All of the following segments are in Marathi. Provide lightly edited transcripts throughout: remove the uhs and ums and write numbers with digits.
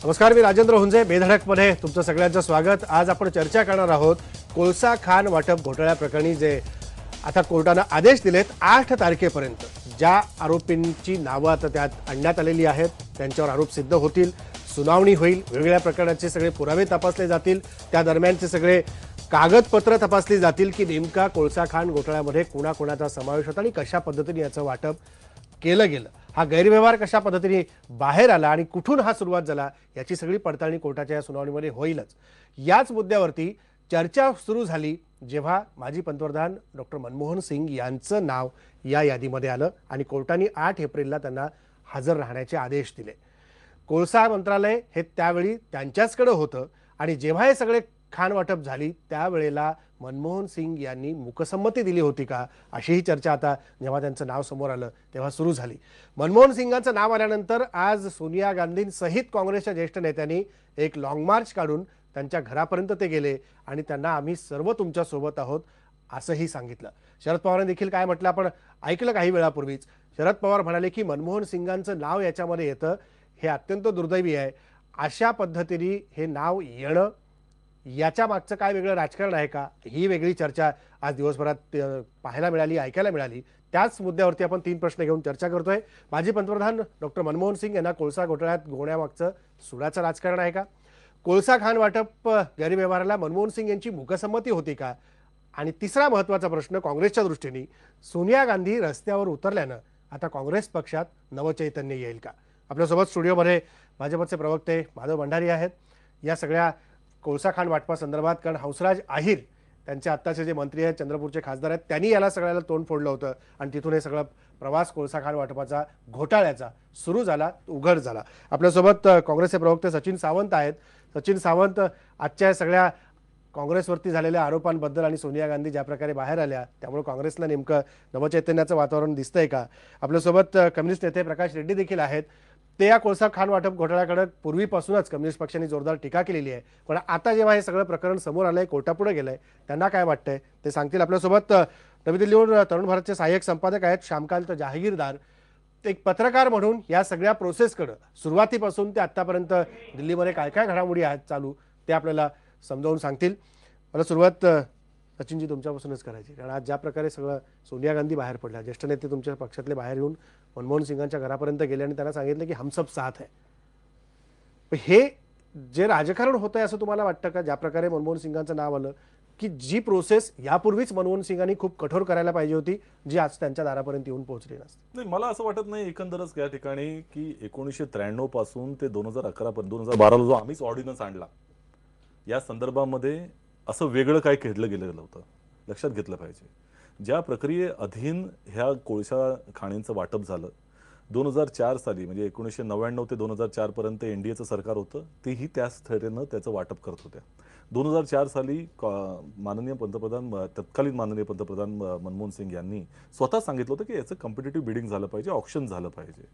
नमस्कार, मी राजेंद्र हुंजे. बेधडकमध्ये तुमचं सगळ्यांचं स्वागत. आज आपण चर्चा करणार आहोत कोळसा खाण वाटप घोटाळ्याप्रकरणी जे आता कोर्टानं आदेश दिलेत 8 तारखेपर्यंत. ज्या आरोपींची नावं आता त्यात आणण्यात आलेली आहेत त्यांच्यावर आरोप सिद्ध होतील, सुनावणी होईल, वेगवेगळ्या प्रकारचे सगळे पुरावे तपासले जातील, त्या दरम्यानचे सगळे कागदपत्र तपासली जातील की नेमका कोळसा खाण घोटाळ्यामध्ये कोणाकोणाचा समावेश होता आणि कशा पद्धतीने याचं वाटप केलं गेलं, हा गैरव्यवहार कशा पद्धतीने बाहेर आला आणि कुठून हा सुरुवात झाला, याची सगळी पडताळणी कोर्टाच्या या सुनावणीमध्ये होईलच. याच मुद्द्यावरती चर्चा सुरू झाली जेव्हा माजी पंतप्रधान डॉक्टर मनमोहन सिंग यांचं नाव या यादीमध्ये आलं आणि कोर्टाने 8 एप्रिलला त्यांना हजर राहण्याचे आदेश दिले. कोळसा मंत्रालय हे त्यावेळी त्यांच्याचकडे होतं आणि जेव्हा हे सगळे खाण वाटप झाली त्यावेळेला मनमोहन सिंग यांनी मुकसंमती दिली होती का, अशी ही चर्चा आता जेव्हा त्यांचं नाव समोर आलं तेव्हा सुरू झाली. मनमोहन सिंगांचं नाव आल्यानंतर आज सोनिया गांधींसहित काँग्रेसच्या ज्येष्ठ नेत्यांनी एक लाँग मार्च काढून त्यांच्या घरापर्यंत ते गेले आणि त्यांना आम्ही सर्व तुमच्या सोबत आहोत असंही सांगितलं. शरद पवारांनी देखील काय म्हटलं आपण ऐकलं काही वेळापूर्वीच. शरद पवार म्हणाले की मनमोहन सिंगांचं नाव याच्यामध्ये येतं हे अत्यंत दुर्दैवी आहे. अशा पद्धतीने हे नाव येणं याच्या मागचं काय वेगळं राजकारण आहे का, ही वेगळी चर्चा आज दिवसभरात पाहायला मिळाली, ऐकायला मिळाली. त्याच मुद्द्यावरती आपण 3 प्रश्न घेऊन चर्चा करतोय. माजी पंतप्रधान डॉक्टर मनमोहन सिंग यांना कोळसा घोटाळ्यात गोवण्यामागचं सुडाचं राजकारण आहे का, कोळसा खाण वाटप गैरव्यवहाराला मनमोहन सिंग यांची मुकसंमती होती का, आणि तिसरा महत्त्वाचा प्रश्न काँग्रेसच्या दृष्टीने सोनिया गांधी रस्त्यावर उतरल्यानं आता काँग्रेस पक्षात नवचैतन्य येईल का. आपल्यासोबत स्टुडिओमध्ये भाजपचे प्रवक्ते माधव भंडारी आहेत. या सगळ्या कोळसा खाण वाटपासंदर्भात कारण हंसराज आहिर त्यांचे आत्ताचे जे मंत्री आहेत, चंद्रपूरचे खासदार आहेत, त्यांनी याला सगळ्याला तोंड फोडलं होतं आणि तिथून हे सगळं प्रवास कोळसा खाण वाटपाचा घोटाळ्याचा सुरू झाला, उघड झाला. आपल्यासोबत काँग्रेसचे प्रवक्ते सचिन सावंत आहेत. सचिन सावंत, आजच्या सगळ्या काँग्रेसवरती झालेल्या आरोपांबद्दल आणि सोनिया गांधी ज्या प्रकारे बाहेर आल्या त्यामुळे काँग्रेसला नेमकं नवचैतन्याचं वातावरण दिसतंय का. आपल्यासोबत कम्युनिस्ट नेते प्रकाश रेड्डी देखील आहेत. ते या कोळसा खाण वाटप घोटाळ्याकडे पूर्वीपासूनच कम्युनिस्ट पक्षाने जोरदार टीका केलेली आहे, पण आता जेव्हा हे सगळं प्रकरण समोर आलंय, कोर्टापुढे गेलंय, त्यांना काय वाटतंय ते सांगतील. आपल्यासोबत नवी दिल्लीहून तरुण भारतचे सहाय्यक संपादक आहेत श्यामकांत जहागीरदार. ते एक पत्रकार म्हणून या सगळ्या प्रोसेसकडे सुरुवातीपासून ते आतापर्यंत दिल्लीमध्ये काय काय घडामोडी आहेत चालू ते आपल्याला समजावून सांगतील. मला सुरुवात सचिनजी तुमच्यापासूनच करायची, कारण आज ज्या प्रकारे सगळं सोनिया गांधी बाहेर पडल्या, ज्येष्ठ नेते तुमच्या पक्षातले बाहेर येऊन मनमोहन सिंगांच्या घरापर्यंत गेले आणि त्यांना सांगितलं की हम सब साथ है. हे जे राजकारण होतंय असं तुम्हाला वाटतं का, ज्या प्रकारे मनमोहन सिंगांचं नाव आलं, की जी प्रोसेस यापूर्वीच मनमोहन सिंगांनी खूप कठोर करायला पाहिजे होती, जी आज त्यांच्या दारापर्यंत येऊन पोहोचली नसते. नाही, मला असं वाटत नाही एकंदरच या ठिकाणी की 1993 पासून ते 2011 पर्यंत 2012 जो आम्हीच ऑर्डिनन्स आणला या संदर्भामध्ये असं वेगळं काय केलं गेलेलं होतं, लक्षात घेतलं पाहिजे. ज्या प्रक्रिये अधीन ह्या कोळसा खाणींचं वाटप झालं 2004 साली, म्हणजे 1999 ते 2004 पर्यंत एनडीएचं सरकार होतं, तेही त्याच तऱ्हेनं त्याचं वाटप करत होत्या. 2004 साली माननीय पंतप्रधान, तत्कालीन माननीय पंतप्रधान मनमोहन सिंग यांनी स्वतः सांगितलं होतं की याचं कॉम्पिटिटिव्ह बिडिंग झालं पाहिजे, ऑप्शन झालं पाहिजे.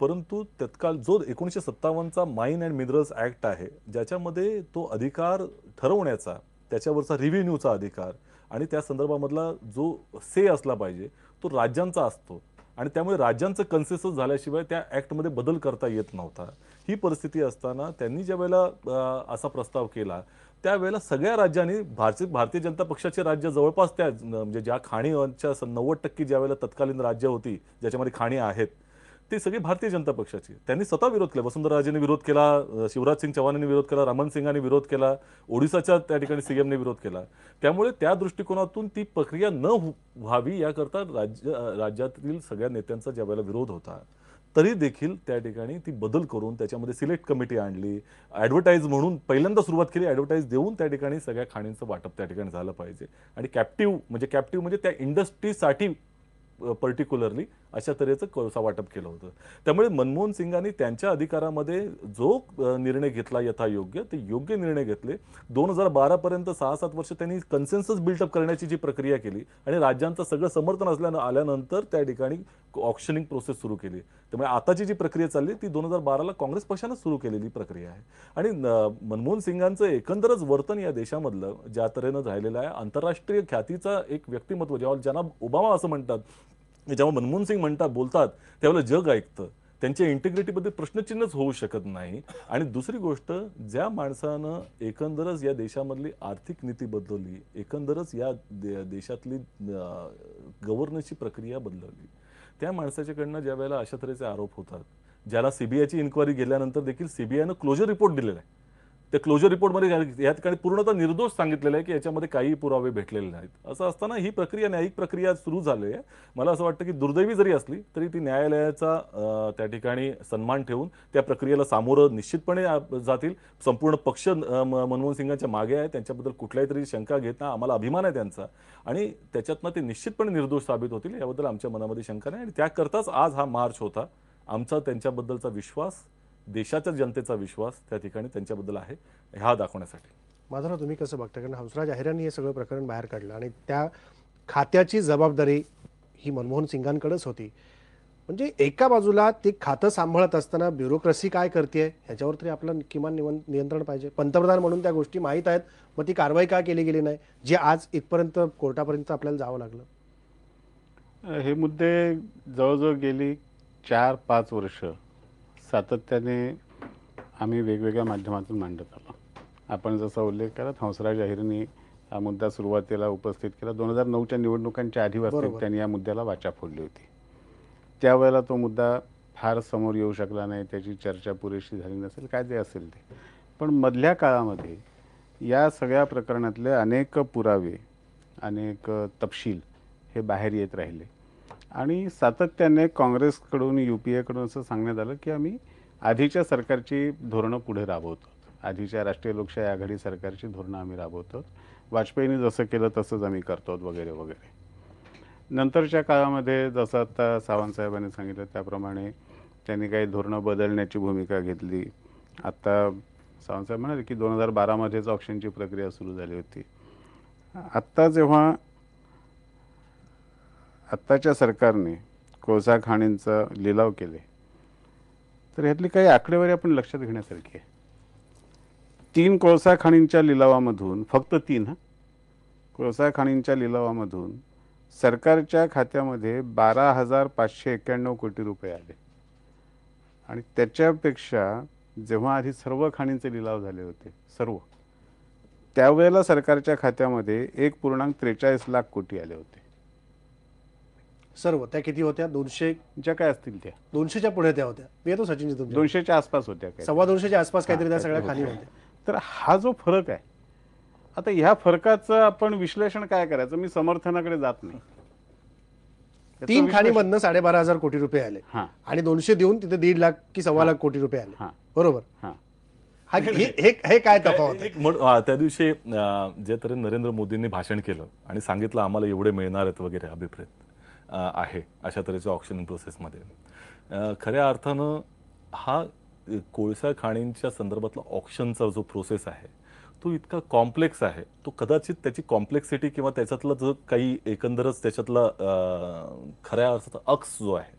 परंतु तत्काल जो 1957चा माइन अँड मिनरल्स ऍक्ट आहे, ज्याच्यामध्ये तो अधिकार ठरवण्याचा, त्याच्यावरचा रिव्हेन्यूचा अधिकार आणि त्या संदर्भामधला जो से असला पाहिजे तो राज्यांचा असतो आणि त्यामुळे राज्यांचं कन्सेन्सस झाल्याशिवाय त्या ऍक्टमध्ये बदल करता येत नव्हता. ही परिस्थिती असताना त्यांनी ज्या वेळेला असा प्रस्ताव केला त्यावेळेला सगळ्या राज्यांनी, भारतीय जनता पक्षाचे राज्य जवळपास त्या म्हणजे ज्या खाणीच्या 90% ज्या वेळेला तत्कालीन राज्य होती ज्याच्यामध्ये खाणी आहेत ते सगळे भारतीय जनता पक्षाची, त्यांनी स्वतः विरोध केला. वसुंधराजेंनी विरोध केला, शिवराज सिंग चौहानांनी विरोध केला, रमन सिंगांनी विरोध केला, ओडिसाच्या त्या ठिकाणी सीएमने विरोध केला. त्यामुळे त्या दृष्टिकोनातून ती प्रक्रिया न व्हावी याकरता राज्यातील सगळ्या नेत्यांचा ज्या वेळेला विरोध होता, तरी देखील त्या ठिकाणी ती बदल करून त्याच्यामध्ये सिलेक्ट कमिटी आणली, ॲडव्हर्टाईज म्हणून पहिल्यांदा सुरुवात केली, ॲडव्हर्टाईज देऊन त्या ठिकाणी सगळ्या खाणींचं वाटप त्या ठिकाणी झालं पाहिजे. आणि कॅप्टिव्ह म्हणजे त्या इंडस्ट्रीसाठी पर्टिक्युलरली अशा तऱ्हेचं कोळसा वाटप केलं होतं. त्यामुळे मनमोहन सिंगांनी त्यांच्या अधिकारामध्ये जो निर्णय घेतला यथायोग्य ते योग्य निर्णय घेतले. 2012 पर्यंत 6-7 वर्ष त्यांनी कन्सेन्सस बिल्टअप करण्याची जी प्रक्रिया केली आणि राज्यांचं सगळं समर्थन आल्यानंतर त्या ठिकाणी ऑप्शनिंग प्रोसेस सुरू केली. त्यामुळे आताची जी प्रक्रिया चालली ती 2012ला काँग्रेस पक्षानं सुरू केलेली प्रक्रिया आहे. आणि मनमोहन सिंगांचं एकंदरच वर्तन या देशामधलं ज्या तऱ्हेनं राहिलेलं आहे, आंतरराष्ट्रीय ख्यातीचा एक व्यक्तिमत्व, जेव्हा जनाब ओबामा असं म्हणतात, जेव्हा मनमोहन सिंग बोलतात त्यावेळेला जग ऐकतं. त्यांच्या इंटिग्रिटीमध्ये प्रश्नचिन्हच होऊ शकत नाही. आणि दुसरी गोष्ट, ज्या माणसानं एकंदरच या देशामधली आर्थिक नीती बदलवली, एकंदरच या देशातली गव्हर्नन्सची प्रक्रिया बदलवली, त्या माणसाच्याकडनं ज्या वेळेला अशा तऱ्हेचे आरोप होतात, ज्याला सीबीआयची इन्क्वायरी गेल्यानंतर देखील सीबीआयनं क्लोजर रिपोर्ट दिलेला आहे. त्या क्लोजर रिपोर्टमध्ये या ठिकाणी पूर्णतः निर्दोष सांगितलेलं आहे की याच्यामध्ये काही पुरावे भेटलेले नाहीत. असं असताना ही प्रक्रिया, न्यायिक प्रक्रिया सुरू झाली आहे. मला असं वाटतं की दुर्दैवी जरी असली तरी ती न्यायालयाचा त्या ठिकाणी सन्मान ठेवून त्या प्रक्रियेला सामोरं निश्चितपणे जातील. संपूर्ण पक्ष मनमोहन सिंगांच्या मागे आहे, त्यांच्याबद्दल कुठल्याही तरी शंका घेत नाही. आम्हाला अभिमान आहे त्यांचा, आणि त्याच्यातनं ते निश्चितपणे निर्दोष साबित होतील याबद्दल आमच्या मनामध्ये शंका नाही. आणि त्याकरताच आज हा मार्च होता. आमचा त्यांच्याबद्दलचा विश्वास, देशाच्या जनतेचा विश्वास त्या ठिकाणी त्यांच्याबद्दल आहे, ह्या दाखवण्यासाठी. माधवराव, तुम्ही कसं बघता? कारण हंसराज अहिरांनी हे सगळं प्रकरण बाहेर काढलं आणि त्या खात्याची जबाबदारी ही मनमोहन सिंगांकडेच होती. म्हणजे एका बाजूला ते खातं सांभाळत असताना ब्युरोक्रेसी काय करते ह्याच्यावर तरी आपलं किमान नियंत्रण पाहिजे. पंतप्रधान म्हणून त्या गोष्टी माहीत आहेत, मग ती कारवाई का केली गेली नाही, जी आज इथपर्यंत कोर्टापर्यंत आपल्याला जावं लागलं? हे मुद्दे जवळजवळ गेली 4-5 वर्ष सातत्याने आम्ही वेगवेगळ्या माध्यमातून मांडत आलो. आपण जसा उल्लेख केला, हंसराज अहिरांनी हा मुद्दा सुरुवातीला उपस्थित केला. 2009च्या निवडणुकांच्या आधीपासून त्यांनी या मुद्द्याला वाचा फोडली होती. त्यावेळेला तो मुद्दा फार समोर येऊ शकला नाही, त्याची चर्चा पुरेशी झाली नसेल, काय जे असेल ते. पण मधल्या काळामध्ये या सगळ्या प्रकरणातले अनेक पुरावे, अनेक तपशील हे बाहेर येत राहिले आणि सातत्याने काँग्रेसकडून, UPA-कडून असं सांगण्यात आलं की आम्ही आधीच्या सरकारची धोरणं पुढे राबवतो, आधीच्या राष्ट्रीय लोकशाही आघाडी सरकारची धोरणं आम्ही राबवतो, वाजपेयींनी जसं केलं तसंच आम्ही करतो वगैरे वगैरे. नंतरच्या काळामध्ये जसं आता सावंतसाहेबांनी सांगितलं त्याप्रमाणे त्यांनी काही धोरणं बदलण्याची भूमिका घेतली. आत्ता सावंतसाहेब म्हणाले की 2012मध्येच ऑक्शनची प्रक्रिया सुरू झाली होती. आत्ता जेव्हा आत्ताच्या सरकारने कोळसा खाणींचा लिलाव केले तर ह्यातली काही आकडेवारी आपण लक्षात घेण्यासारखी आहे. 3 कोळसा खाणींच्या लिलावामधून, फक्त 3 कोळसा खाणींच्या लिलावामधून सरकारच्या खात्यामध्ये 12,591 कोटी रुपये आले. आणि त्याच्यापेक्षा जेव्हा आधी सर्व खाणींचे लिलाव झाले होते, सर्व, त्यावेळेला सरकारच्या खात्यामध्ये 1.43 लाख कोटी आले होते. सर्व त्या किती होत्या? 200 ज्या काय असतील त्या 200च्या पुढे त्या होत्या. मी येतो सचिनजी तुमच्या. 200च्या आसपास होत्या, काय 250च्या आसपास काहीतरी त्या सगळ्या खाली होत्या. तर हा जो फरक आहे, आता ह्या फरकाचं आपण विश्लेषण काय करायचं? मी समर्थनाकडे जात नाही. 3 खाणीमधनं 12,500 कोटी रुपये आले हां. आणि 200 देऊन तिथे 1.5 लाख की 1.25 लाख कोटी रुपये आले. हां. बरोबर. हां. हे काय तफावत आहे? त्या दिवशी जे तरी नरेंद्र मोदींनी भाषण केलं आणि सांगितलं आम्हाला एवढे मिळणार आहेत वगैरे, अभिप्रेत आहे अशा तऱ्हेच्या ऑक्शन प्रोसेसमध्ये. खऱ्या अर्थानं हा कोळसा खाणींच्या संदर्भातला ऑक्शनचा जो प्रोसेस आहे तो इतका कॉम्प्लेक्स आहे. तो कदाचित त्याची कॉम्प्लेक्सिटी किंवा त्याच्यातलं जो काही एकंदरच त्याच्यातला खऱ्या अर्थाचा अक्स जो आहे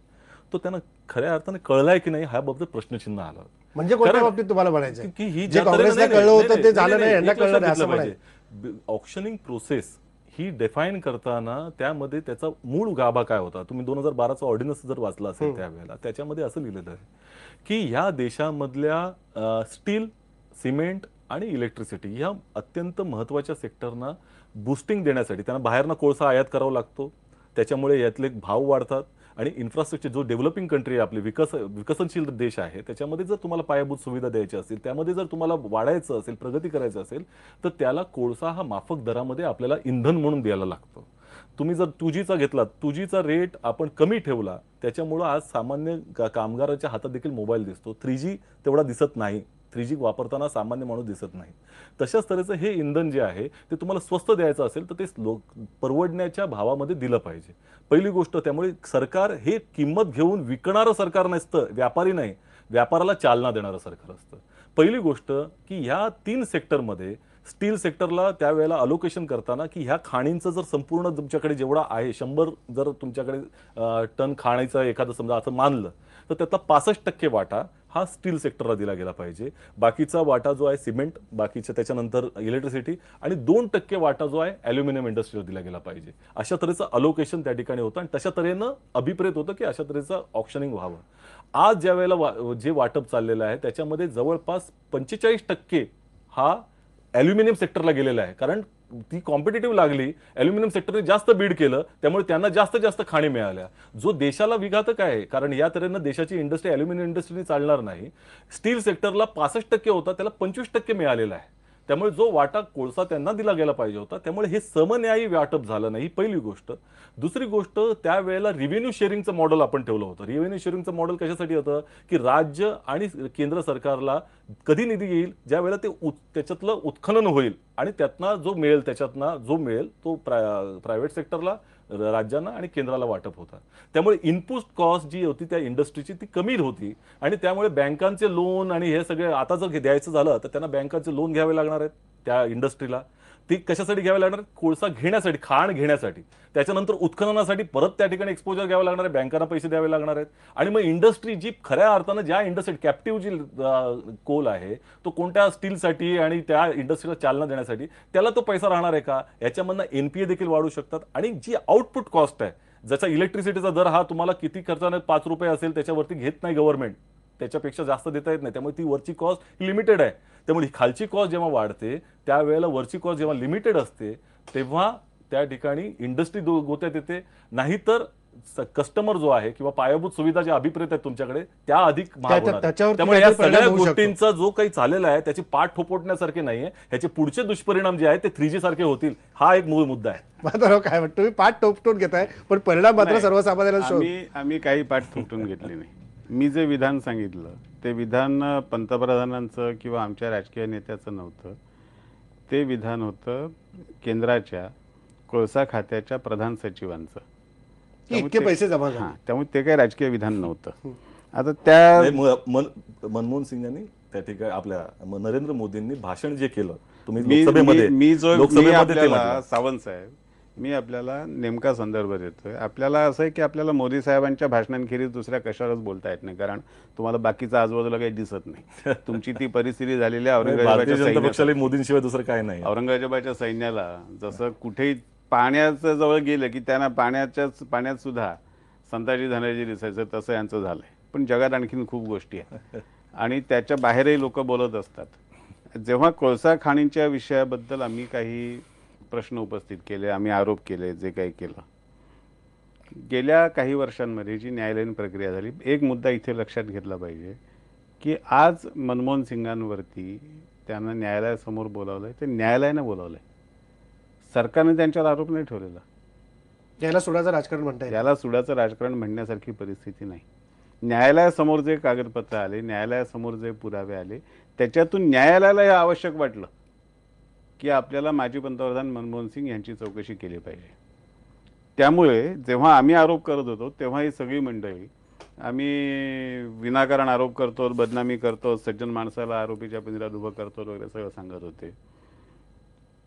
तो त्यांना खऱ्या अर्थाने कळलाय की नाही ह्याबाबत प्रश्नचिन्ह आलं. म्हणजे कोणत्या बाबतीत तुम्हाला म्हणायचं की ही जे काँग्रेसला कळलं होतं ते झालं नाही, यांना कळलं नाही असं पाहिजे. म्हणायचं. ऑक्शनिंग प्रोसेस ही डिफाईन करताना त्यामध्ये त्याचा मूळ गाभा काय होता, तुम्ही 2012चा ऑर्डिनन्स जर वाचला असेल त्यावेळेला, त्याच्यामध्ये असं लिहिलेलं आहे की ह्या देशामधल्या स्टील, सिमेंट आणि इलेक्ट्रिसिटी ह्या अत्यंत महत्त्वाच्या सेक्टरना बूस्टिंग देण्यासाठी त्यांना बाहेरनं कोळसा आयात करावा लागतो, त्याच्यामुळे यातले भाव वाढतात. आणि इन्फ्रास्ट्रक्चर, जो डेव्हलपिंग कंट्री आहे आपली, विकसनशील देश आहे, त्याच्यामध्ये जर तुम्हाला पायाभूत सुविधा द्यायची असतील, त्यामध्ये जर तुम्हाला वाढायचं असेल, प्रगती करायचं असेल, तर त्याला कोळसा हा माफक दरामध्ये आपल्याला इंधन म्हणून द्यायला लागतो. तुम्ही जर 2Gचा घेतला, 2Gचा रेट आपण कमी ठेवला, त्याच्यामुळं आज सामान्य कामगाराच्या हातात देखील मोबाईल दिसतो. 3G तेवढा दिसत नाही, 3G वापरताना सामान्य माणूस दिसत नाही. तशाच तऱ्हेचं हे इंधन जे आहे ते तुम्हाला स्वस्त द्यायचं असेल तर ते परवडण्याच्या भावामध्ये दिलं पाहिजे, पहिली गोष्ट. त्यामुळे सरकार हे किंमत घेऊन विकणारं सरकार नसतं, व्यापारी नाही, व्यापाराला चालना देणारं सरकार असतं. पहिली गोष्ट की ह्या 3 सेक्टरमध्ये स्टील सेक्टरला त्यावेळेला अलोकेशन करताना की ह्या खाणींचं जर संपूर्ण तुमच्याकडे जेवढा आहे, 100 जर तुमच्याकडे टन खाणीचं एखादं समजा असं मानलं तर त्यातला 65% वाटा हा स्टील सेक्टरला दिला गेला पाहिजे. बाकीचा वाटा जो आहे सिमेंट, बाकीच्या त्याच्यानंतर इलेक्ट्रिसिटी, आणि 2% वाटा जो आहे ॲल्युमिनियम इंडस्ट्रीला दिला गेला पाहिजे. अशा तऱ्हेचं अलोकेशन त्या ठिकाणी होतं आणि तशा तऱ्हेनं अभिप्रेत होतं की अशा तऱ्हेचं ऑक्शनिंग व्हावं. आज ज्या वेळेला जे वाटप चाललेलं आहे त्याच्यामध्ये जवळपास 45% हा ॲल्युमिनियम सेक्टरला गेलेला आहे, कारण ती कॉम्पिटेटिव्ह लागली, ॲल्युमिनियम सेक्टरने जास्त बीड केलं, त्यामुळे त्यांना जास्त जास्त खाणी मिळाल्या, जो देशाला विघातक आहे. कारण या तऱ्हेनं देशाची इंडस्ट्री ॲल्युमिनियम इंडस्ट्रीने चालणार नाही. स्टील सेक्टरला 65% होता, त्याला 25% मिळालेला आहे. त्यामुळे जो वाटा कोळसा त्यांना दिला गेला पाहिजे होता, त्यामुळे हे समन्यायी वाटप झालं नाही, ही पहिली गोष्ट. दुसरी गोष्ट, त्यावेळेला रिव्हेन्यू शेअरिंगचं मॉडेल आपण ठेवलं होतं. रिव्हेन्यू शेअरिंगचं मॉडेल कशासाठी होतं की राज्य आणि केंद्र सरकारला कधी निधी येईल, ज्या वेळेला ते त्याच्यातलं उत्खनन होईल आणि त्यातनं जो मिळेल तो प्रायव्हेट सेक्टरला, राज्यांना आणि केंद्राला वाटप होता. त्यामुळे इनपुट कॉस्ट जी होती त्या इंडस्ट्रीची ती कमी होती आणि त्यामुळे बँकांचे लोन आणि हे सगळे आता जर द्यायचं झालं तर त्यांना बँकांचे लोन घ्यावे लागणार आहेत त्या इंडस्ट्रीला. ती कशासाठी घ्यावे लागणार? कोळसा घेण्यासाठी, खाण घेण्यासाठी. त्याच्यानंतर उत्खननासाठी परत त्या ठिकाणी एक्सपोजर घ्यावं लागणार आहे, बँकांना पैसे द्यावे लागणार आहेत. आणि मग इंडस्ट्री जी खऱ्या अर्थानं ज्या इंडस्ट्री कॅप्टिव्ह जी कोल आहे तो कोणत्या स्टीलसाठी आणि त्या इंडस्ट्रीला चालना देण्यासाठी, त्याला तो पैसा राहणार आहे का? याच्यामधनं एनपीए देखील वाढू शकतात. आणि जी आउटपुट कॉस्ट आहे, ज्याचा इलेक्ट्रिसिटीचा दर हा तुम्हाला किती खर्चाने 5 रुपये असेल त्याच्यावरती घेत नाही गव्हर्नमेंट, त्याच्यापेक्षा जास्त देता येत नाही. त्यामुळे ती वरची कॉस्ट लिमिटेड आहे. त्यामुळे ही खालची कॉस्ट जेव्हा वाढते त्यावेळेला वरची कॉस्ट जेव्हा लिमिटेड असते तेव्हा त्या ठिकाणी इंडस्ट्री गोत्यात येते. नाहीतर कस्टमर जो आहे किंवा पायाभूत सुविधा ज्या अभिप्रेत आहेत तुमच्याकडे त्या अधिक महाग होणार. त्याच्यावरती त्यामुळे या काहीतरी परिणाम सगळ्या होऊ शकतो. गोष्टींचा जो काही चाललेला आहे त्याची पाठ थोपटण्यासारखे नाहीये. ह्याचे पुढचे दुष्परिणाम जे आहेत ते 3G सारखे होतील, हा एक मूळ मुद्दा आहे. माधवराव काय वाटतं? तुम्ही पाठ टोपटून घेताय पण परिणाम मात्र नाही, सर्वसामान्यांना शोध. आम्ही काही पाठ तुटून घेतली नाही. मी जे विधान सांगितलं ते विधान पंतप्रधानांचं किंवा आमच्या राजकीय नेत्याचं नव्हतं. ते विधान होतं केंद्राच्या कोळसा खात्याच्या प्रधान सचिवांचं. की इतके पैसे जमा झाले. हां, त्यामुळे ते काही राजकीय विधान नव्हतं. आता त्या मनमोहन सिंगांनी त्या ठिकाणी आपल्या नरेंद्र मोदींनी भाषण जे केलं तुम्ही मी लोकसभेमध्ये ते आपल्याला म्हटलं. सावंत साहेब, मी आपल्याला नेमका संदर्भ देतोय. आपल्याला असं आहे की आपल्याला मोदी साहेबांच्या भाषणांखेरीज दुसऱ्या कशावरच बोलता येत नाही, कारण तुम्हाला बाकीचा आजूबाजूला काही दिसत नाही. तुमची ती परिस्थिती झालेली आहे. भारतीय जनता औरंगजेबाच्या पक्षाला मोदींशिवाय दुसरं काय नाही. औरंगजेबाच्या सैन्याला जसं कुठेही पाण्याच्या जवळ गेलं की त्यांना पाण्यात सुद्धा संताजी धनाजी दिसायचं, तसं यांचं झालंय. पण जगात आणखीन खूप गोष्टी आहेत आणि त्याच्या बाहेरही लोक बोलत असतात. जेव्हा कोळसा खाणींच्या विषयाबद्दल आम्ही काही प्रश्न उपस्थित केले, आम्ही आरोप केले, जे काही केलं, गेल्या काही वर्षांमध्ये जी न्यायालयीन प्रक्रिया झाली, एक मुद्दा इथे लक्षात घेतला पाहिजे की आज मनमोहन सिंगांवरती त्यांना न्यायालयासमोर बोलावलंय, ते न्यायालयानं बोलावलंय. सरकारने त्यांच्यावर आरोप नाही ठेवलेला. याला सोडाचं राजकारण म्हणता येईल. याला सुडाचं राजकारण म्हणण्यासारखी परिस्थिती नाही. न्यायालयासमोर जे कागदपत्र आले, न्यायालयासमोर जे पुरावे आले, त्याच्यातून न्यायालयाला हे आवश्यक वाटलं की आपल्याला माजी पंतप्रधान मनमोहन सिंग यांची चौकशी केली पाहिजे. त्यामुळे जेव्हा आम्ही आरोप करत होतो तेव्हा ही सगळी मंडळी, आम्ही विनाकारण आरोप करतो, बदनामी करतो, सज्जन माणसाला आरोपीच्या पिंजऱ्यात उभं करतो वगैरे सगळं सांगत होते.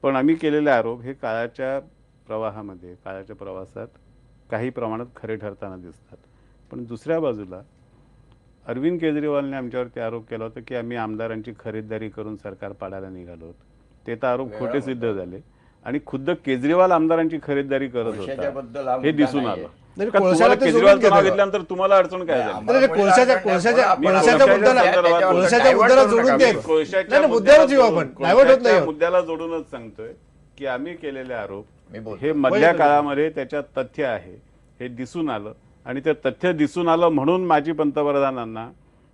पण आम्ही केलेले आरोप हे काळाच्या प्रवाहामध्ये, काळाच्या प्रवासात काही प्रमाणात खरे ठरताना दिसतात. पण दुसऱ्या बाजूला अरविंद केजरीवालने आमच्यावरती आरोप केला होता की आम्ही आमदारांची खरीददारी करून सरकार पाडायला निघालो होतो. ते तर आरोप खोटे सिद्ध झाले आणि खुद्द केजरीवाल आमदारांची खरेदीदारी करत होता हे दिसून आलं. नाही, का कोळशाला तुम्हाला ते केजरीवालचं जोडून नाव घेतलं. घेतल्यानंतर तुम्हाला अडचण काय झाली? नाही, कोळशाच्या मुद्द्याला जोडून देत. कोळशाच्या नाही, मुद्द्यावर जीव आपण डायव्हर्ट होत नाही. मुद्द्याला जोडूनच सांगतोय की आम्ही केलेले आरोप मी हे मधल्या काळामध्ये त्याच्यात तथ्य आहे हे दिसून आलं आणि ते तथ्य दिसून आलं म्हणून माजी पंतप्रधानांना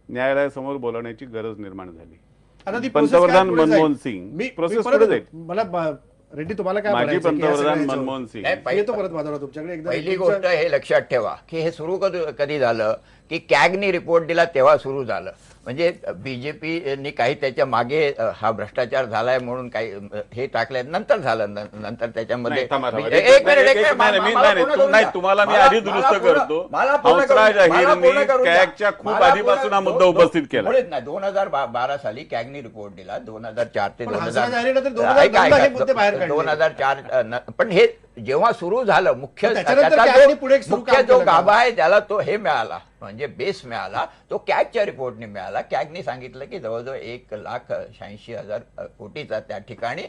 न्यायालयासमोर बोलवण्याची गरज निर्माण झाली. आता ती process पंतप्रधान काय पुढे मनमोहन जाईल? सिंग मी प्रोसेस परत पुढे जाईल. मला रेड्डी तुम्हाला काय माजी म्हणायचं की या पंतप्रधान सगळ्या मनमोहन सिंग नाही, येतो परत माधवराव तुमच्याकडे एकदा. पहिली तुमच्या- गोष्ट हे लक्षात ठेवा की हे सुरू कधी झालं की कॅगनी रिपोर्ट दिला तेव्हा सुरू झालं. म्हणजे बीजेपीनी काही त्याच्या मागे हा भ्रष्टाचार झालाय म्हणून काही हे टाकलंय, नंतर झालं. नंतर त्याच्यामध्ये नाही, थांबा, थांबा. एक मिनिट, नाही, नाही, तुम्हाला मी आधी दुरुस्त करतो. हंसराज अहिरनी कॅगच्या खूप आधीपासून हा मुद्दा उपस्थित केला. 2012 साली कॅगनी रिपोर्ट दिला. 2004 ते पण 2000 हंसराज अहिरेनं तर 2010 हे मुद्दे बाहेर काढले. 2004 पण हे जेव्हा सुरू झालं मुख्य पण त्याच्यानंतर त्याचा कॅगने पुढे सुरू मुख्य काम जो केलं का? गाभा आहे त्याला तो हे मिळाला म्हणजे बेस मिळाला तो कॅगच्या रिपोर्टने मिळाला. कॅगने सांगितलं की जवळजवळ 1,86,000 कोटीचा त्या ठिकाणी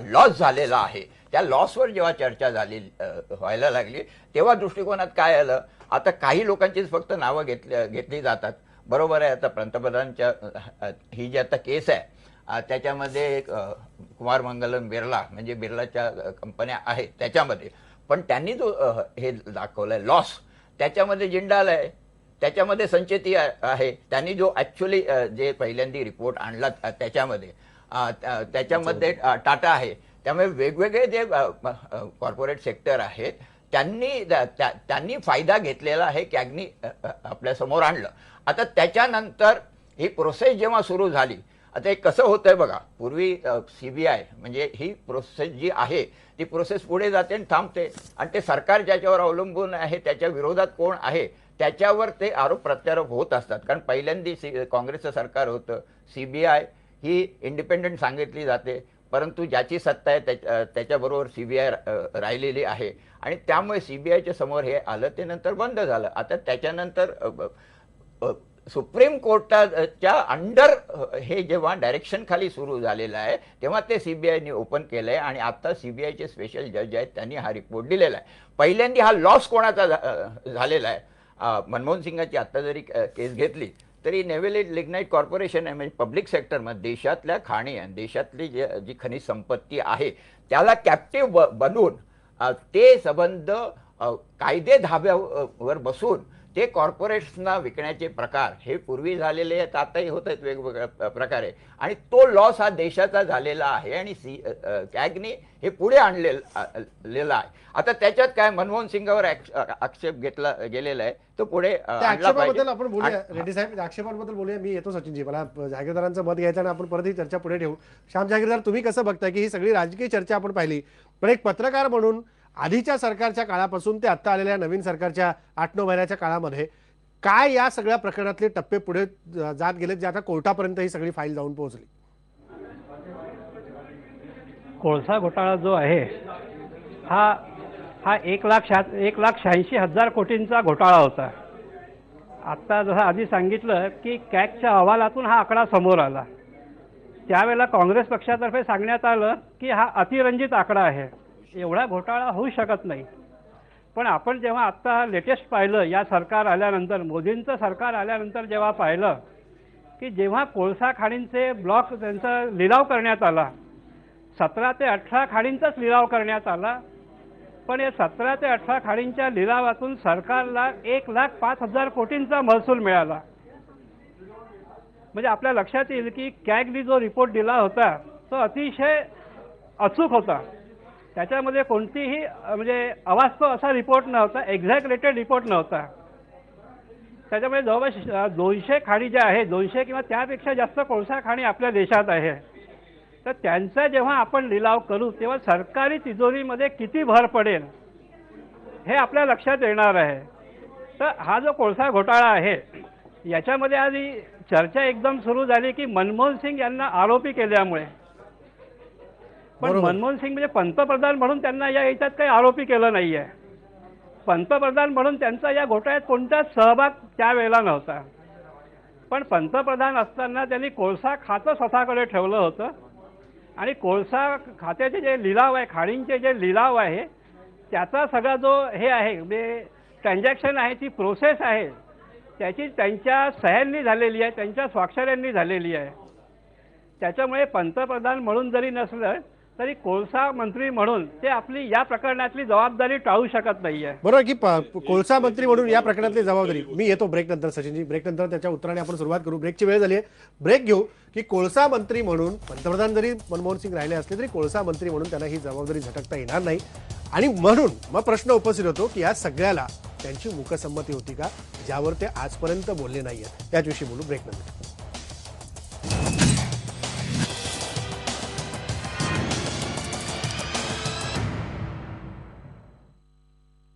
लॉस झालेला आहे. त्या लॉसवर जेव्हा चर्चा झाली व्हायला लागली तेव्हा दृष्टिकोनात काय आलं, आता काही लोकांचीच फक्त नावं घेतली जातात. बरोबर आहे, आता पंतप्रधानांच्या ही जी आता केस आहे त्याच्यामध्ये कुमार मंगलम बिर्ला म्हणजे बिर्लाच्या कंपन्या आहेत त्याच्यामध्ये, पण त्यांनी जो हे दाखवलंय लॉस त्याच्यामध्ये जिंडाल आहे, त्याच्यामध्ये संचेती आहे. त्यांनी जो ऍक्च्युली जे पहिल्यांदा रिपोर्ट आणला त्याच्यामध्ये टाटा आहे. त्यामुळे वेगवेगळे जे कॉर्पोरेट सेक्टर आहेत त्यांनी फायदा घेतलेला आहे. कॅगनी आपल्या समोर आणलं. आता त्याच्यानंतर ही प्रोसेस जेव्हा सुरू झाली, आता हे कसं होतंय बघा, पूर्वी सीबीआय म्हणजे ही प्रोसेस जी आहे ती प्रोसेस पुढे जाते आणि थांबते आणि ते सरकार ज्याच्यावर अवलंबून आहे त्याच्या विरोधात कोण आहे त्याच्यावर ते आरोप प्रत्यारोप होत असतात. कारण पहिल्यांदा काँग्रेसचं सरकार होतं, सीबीआय ही इंडिपेंडंट सांगितली जाते, परंतु ज्याची सत्ता आहे त्याच्याबरोबर सीबीआय राहिलेली आहे आणि त्यामुळे सीबीआयच्या समोर हे आलं, ते नंतर बंद झालं. आता त्याच्यानंतर सुप्रीम कोर्टाच्या अंडर हे जेव्हा डायरेक्शन खाली सुरू झालेलं आहे तेव्हा ते सीबीआयने ओपन केलंय आणि आता सीबीआयचे स्पेशल जज आहेत त्यांनी हा रिपोर्ट दिलेला आहे. पहिल्यांदा हा लॉस कोणाचा झालेला आहे, मनमोहन सिंगाची आता जरी केस घेतली तरी नेव्हल लिग्नाइट कॉर्पोरेशन आहे म्हणजे पब्लिक सेक्टरमध्ये देशातल्या खाणी आणि देशातली जी खनिज संपत्ती आहे त्याला कॅप्टिव्ह बनवून ते संबंध कायदे धाब्यावर बसून ते कॉर्पोरेट्सना विकण्याचे प्रकार हे पूर्वी झालेले आहेत, आताही होत आहेत वेगवेगळ्या प्रकारे आणि तो लॉस हा देशाचा झालेला आहे आणि कॅगने हे पुढे आणलेला आहे. आता त्याच्यात काय मनमोहन सिंगावर आक्षेप घेतला गेलेला आहे तो पुढे आक्षेपाबद्दल आपण बोलूया. रेड्डी साहेब, आक्षेपांबद्दल बोलूया. मी येतो सचिनजी, मला जहागीरदारांचं मत घ्यायचं आणि आपण परत ही चर्चा पुढे ठेवू. श्याम जहागीरदार, तुम्ही कसं बघताय की ही सगळी राजकीय चर्चा आपण पाहिली, पण एक पत्रकार म्हणून आधीच्या सरकारच्या काळापासून ते आता आलेल्या नवीन सरकारच्या 8-9 महिन्याच्या काळामध्ये काय या सगळ्या प्रकरणातले टप्पे पुढे जात गेलेत जे आता कोर्टापर्यंत ही सगळी फाईल जाऊन पोहोचली? कोळसा घोटाळा जो आहे हा 1,86,000 कोटींचा घोटाळा होता. आत्ता जसं आधी सांगितलं की कॅगच्या अहवालातून हा आकडा समोर आला. त्यावेळेला काँग्रेस पक्षातर्फे सांगण्यात आलं की हा अतिरंजित आकडा आहे, एवढा घोटाळा होऊ शकत नाही. पण आपण जेव्हा आत्ता लेटेस्ट पाहिलं, या सरकार आल्यानंतर, मोदींचं सरकार आल्यानंतर जेव्हा पाहिलं की जेव्हा कोळसा खाणींचे ब्लॉक त्यांचा लिलाव करण्यात आला, 17 ते 18 खाणींचाच लिलाव करण्यात आला, पण या 17 ते 18 खाणींच्या लिलावातून सरकारला 1,05,000 कोटींचा महसूल मिळाला. म्हणजे आपल्या लक्षात येईल की कॅगने जो रिपोर्ट दिला होता तो अतिशय अचूक होता. त्याच्यामध्ये कोणतीही म्हणजे अवास्तव असा रिपोर्ट नव्हता, एक्झॅक्युरेटेड रिपोर्ट नव्हता. त्याच्यामुळे जवळपास 200 खाणी ज्या आहेत, 200 किंवा त्यापेक्षा जास्त कोळसा खाणी आपल्या देशात आहे, तर त्यांचा जेव्हा आपण लिलाव करू तेव्हा सरकारी तिजोरीमध्ये किती भर पडेल हे आपल्या लक्षात येणार आहे. तर हा जो कोळसा घोटाळा आहे याच्यामध्ये आधी चर्चा एकदम सुरू झाली की मनमोहन सिंग यांना आरोपी केल्यामुळे, पण मनमोहन सिंग म्हणजे पंतप्रधान म्हणून त्यांना या याच्यात काही आरोपी केलं नाही आहे. पंतप्रधान म्हणून त्यांचा या घोटाळ्यात कोणताच सहभाग त्यावेळेला नव्हता. पण पंतप्रधान असताना त्यांनी कोळसा खातं स्वतःकडे ठेवलं होतं आणि कोळसा खात्याचे जे लिलाव आहे, खाणींचे जे लिलाव आहे त्याचा सगळा जो हे आहे म्हणजे ट्रान्झॅक्शन आहे, ती प्रोसेस आहे त्याची त्यांच्या सह्यांनी झालेली आहे, त्यांच्या स्वाक्षऱ्यांनी झालेली आहे. त्याच्यामुळे पंतप्रधान म्हणून जरी नसलं तरी कोळसा मंत्री म्हणून ते आपली या प्रकरणातली जबाबदारी टाळू शकत नाहीये. बरोबर की कोळसा मंत्री म्हणून या प्रकरणातली जबाबदारी. मी येतो ब्रेक नंतर सचिनजी, ब्रेक नंतर त्याच्या उत्तराने आपण सुरुवात करू. ब्रेकची वेळ झाली आहे, ब्रेक घेऊ. की कोळसा मंत्री म्हणून पंतप्रधान जरी मनमोहन सिंग राहिले असले तरी कोळसा मंत्री म्हणून त्यांना ही जबाबदारी झटकता येणार नाही आणि म्हणून मग प्रश्न उपस्थित होतो की या सगळ्याला त्यांची मूकसंमती होती का, ज्यावर ते आजपर्यंत बोलले नाहीये. त्याच्याविषयी बोलू ब्रेक नंतर.